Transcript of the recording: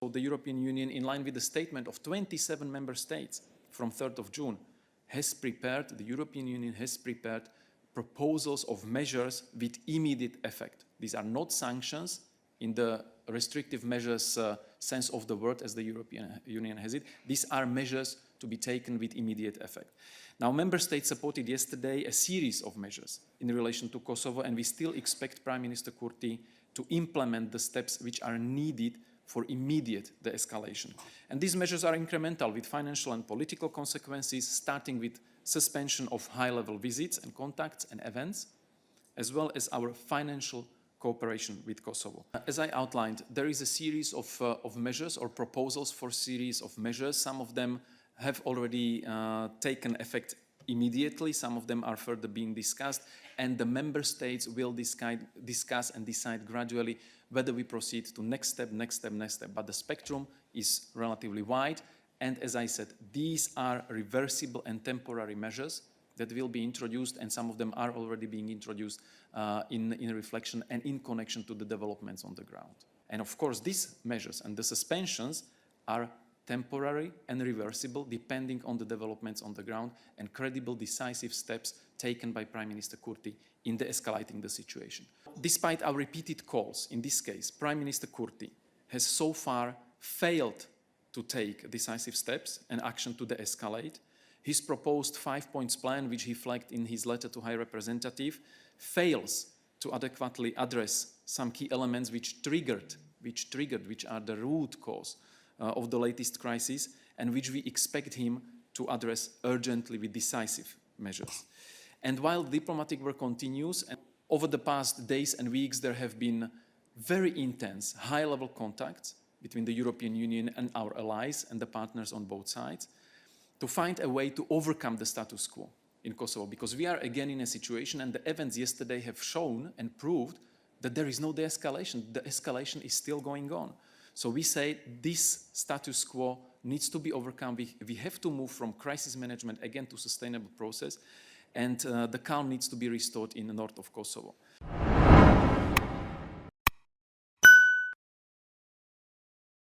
So the European Union, in line with the statement of 27 member states from 3rd of June, the European Union has prepared proposals of measures with immediate effect. These are not sanctions in the restrictive measures sense of the word as the European Union has it. These are measures to be taken with immediate effect. Now, member states supported yesterday a series of measures in relation to Kosovo, and we still expect Prime Minister Kurti to implement the steps which are needed for immediate de-escalation. And these measures are incremental with financial and political consequences, starting with suspension of high-level visits and contacts and events, as well as our financial cooperation with Kosovo. As I outlined, there is a series of measures or proposals for a series of measures. Some of them have already taken effect immediately. Some of them are further being discussed, and the member states will discuss and decide gradually whether we proceed to next step. But the spectrum is relatively wide, and as I said, these are reversible and temporary measures that will be introduced, and some of them are already being introduced in reflection and in connection to the developments on the ground. And of course, these measures and the suspensions are temporary and reversible depending on the developments on the ground and credible decisive steps taken by Prime Minister Kurti in de-escalating the situation. Despite our repeated calls, in this case, Prime Minister Kurti has so far failed to take decisive steps and action to de-escalate. His proposed 5-point plan, which he flagged in his letter to High Representative, fails to adequately address some key elements which are the root cause of the latest crisis, and which we expect him to address urgently with decisive measures. And while diplomatic work continues, and over the past days and weeks there have been very intense high-level contacts between the European Union and our allies and the partners on both sides to find a way to overcome the status quo in Kosovo, because we are again in a situation, and the events yesterday have shown and proved that there is no de-escalation. The escalation is still going on. So we say this status quo needs to be overcome. We have to move from crisis management again to sustainable process, and the calm needs to be restored in the north of Kosovo.